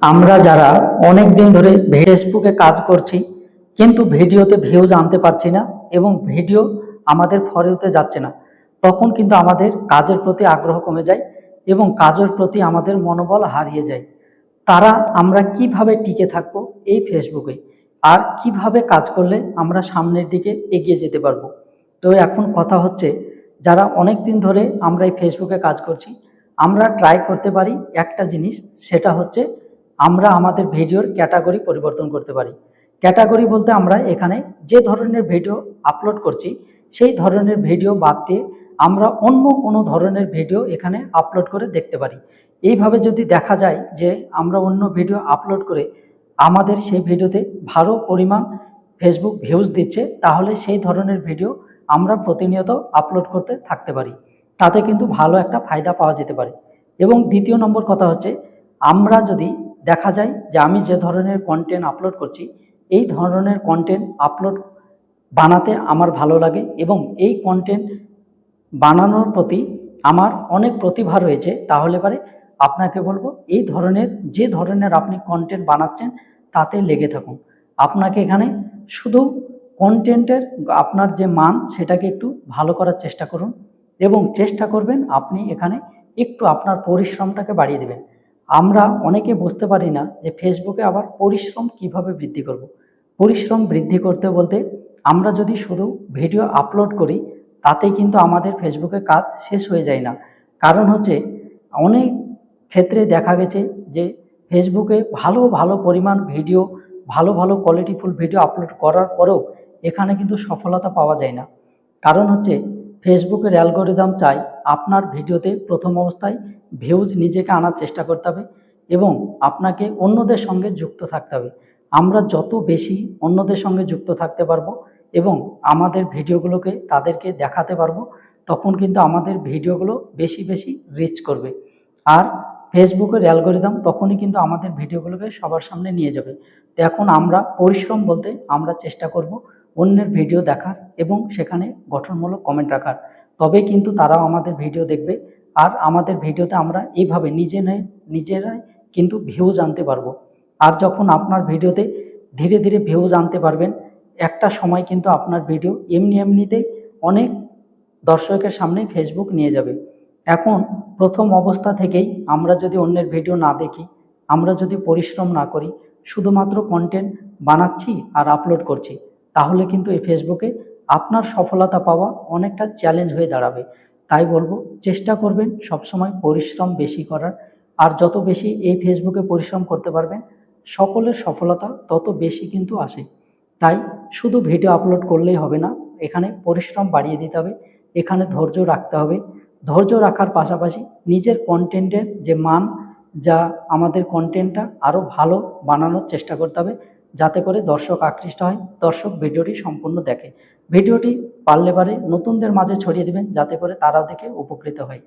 আমরা যারা অনেক দিন ধরে ফেসবুকে কাজ করছি কিন্তু ভিডিওতে ভিউজ আনতে পারছি না এবং ভিডিও আমাদের ফলোতে যাচ্ছে না, তখন কিন্তু আমাদের কাজের প্রতি আগ্রহ কমে যায় এবং কাজের প্রতি আমাদের মনোবল হারিয়ে যায়। তারা আমরা কিভাবে টিকে থাকবো এই ফেসবুকে, আর কিভাবে কাজ করলে আমরা সামনের দিকে এগিয়ে যেতে পারবো। তো এখন কথা হচ্ছে, যারা অনেক দিন ধরে আমরা এই ফেসবুকে কাজ করছি, আমরা ট্রাই করতে পারি একটা জিনিস, সেটা হচ্ছে আমরা আমাদের ভিডিওর ক্যাটাগরি পরিবর্তন করতে পারি। ক্যাটাগরি বলতে আমরা এখানে যে ধরনের ভিডিও আপলোড করছি সেই ধরনের ভিডিও বাদ দিয়ে আমরা অন্য কোনো ধরনের ভিডিও এখানে আপলোড করে দেখতে পারি। এইভাবে যদি দেখা যায় যে আমরা অন্য ভিডিও আপলোড করে আমাদের সেই ভিডিওতে ভালো পরিমাণ ফেসবুক ভিউজ দিচ্ছে, তাহলে সেই ধরনের ভিডিও আমরা প্রতিনিয়ত আপলোড করতে থাকতে পারি। তাতে কিন্তু ভালো একটা ফায়দা পাওয়া যেতে পারে। এবং দ্বিতীয় নম্বর কথা হচ্ছে, আমরা যদি দেখা যায় যে আমি যে ধরনের কন্টেন্ট আপলোড করছি এই ধরনের কন্টেন্ট আপলোড বানাতে আমার ভালো লাগে এবং এই কন্টেন্ট বানানোর প্রতি আমার অনেক প্রতিভা রয়েছে, তাহলে পরে আপনাকে বলবো এই ধরনের যে ধরনের আপনি কন্টেন্ট বানাচ্ছেন তাতে লেগে থাকুন। আপনাকে এখানে শুধু কন্টেন্টের আপনার যে মান সেটাকে একটু ভালো করার চেষ্টা করুন এবং চেষ্টা করবেন আপনি এখানে একটু আপনার পরিশ্রমটাকে বাড়িয়ে দেবেন। আমরা অনেকে বুঝতে পারি না যে ফেসবুকে আবার পরিশ্রম কিভাবে বৃদ্ধি করব। পরিশ্রম বৃদ্ধি করতে বলতে আমরা যদি শুধু ভিডিও আপলোড করি তাতেই কিন্তু আমাদের ফেসবুকে কাজ শেষ হয়ে যায় না। কারণ হচ্ছে অনেক ক্ষেত্রে দেখা গেছে যে ফেসবুকে ভালো ভালো পরিমাণ ভিডিও, ভালো ভালো কোয়ালিটিফুল ভিডিও আপলোড করার পরেও এখানে কিন্তু সফলতা পাওয়া যায় না। কারণ হচ্ছে ফেসবুকের অ্যালগোরিদম চাই আপনার ভিডিওতে প্রথম অবস্থায় ভিউজ নিজেকে আনার চেষ্টা করতে হবে এবং আপনাকে অন্যদের সঙ্গে যুক্ত থাকতে হবে। আমরা যত বেশি অন্যদের সঙ্গে যুক্ত থাকতে পারবো এবং আমাদের ভিডিওগুলোকে তাদেরকে দেখাতে পারবো, তখন কিন্তু আমাদের ভিডিওগুলো বেশি বেশি রিচ করবে। আর ফেসবুকের অ্যালগোরিদম তখনই কিন্তু আমাদের ভিডিওগুলোকে সবার সামনে নিয়ে যাবে। তো এখন আমরা পরিশ্রম বলতে আমরা চেষ্টা করব অন্যের ভিডিও দেখার এবং সেখানে গঠনমূলক কমেন্ট রাখার, তবে কিন্তু তারাও আমাদের ভিডিও দেখবে। আর আমাদের ভিডিওতে আমরা এইভাবে নিজেরাই কিন্তু ভিউজ আনতে পারবো। আর যখন আপনার ভিডিওতে ধীরে ধীরে ভিউজ আনতে পারবেন, একটা সময় কিন্তু আপনার ভিডিও এমনি এমনিতেই অনেক দর্শকের সামনে ফেসবুক নিয়ে যাবে। এখন প্রথম অবস্থা থেকেই আমরা যদি অন্যের ভিডিও না দেখি, আমরা যদি পরিশ্রম না করি, শুধুমাত্র কন্টেন্ট বানাচ্ছি আর আপলোড করছি, তাহলে কিন্তু এই ফেসবুকে আপনার সফলতা পাওয়া অনেকটা চ্যালেঞ্জ হয়ে দাঁড়াবে। তাই বলবো চেষ্টা করবেন সবসময় পরিশ্রম বেশি করার। আর যত বেশি এই ফেসবুকে পরিশ্রম করতে পারবেন সকলের সফলতা তত বেশি কিন্তু আসে। তাই শুধু ভিডিও আপলোড করলেই হবে না, এখানে পরিশ্রম বাড়িয়ে দিতে হবে, এখানে ধৈর্য রাখতে হবে। ধৈর্য রাখার পাশাপাশি নিজের কন্টেন্টের যে মান, যা আমাদের কন্টেন্টটা আরও ভালো বানানোর চেষ্টা করতে হবে, যাতে করে দর্শক আকৃষ্ট হয়, দর্শক ভিডিওটি সম্পূর্ণ দেখে। ভিডিওটি পারলে পারে নতুনদের মাঝে ছড়িয়ে দেবেন, যাতে করে তারাও দেখে উপকৃত হয়।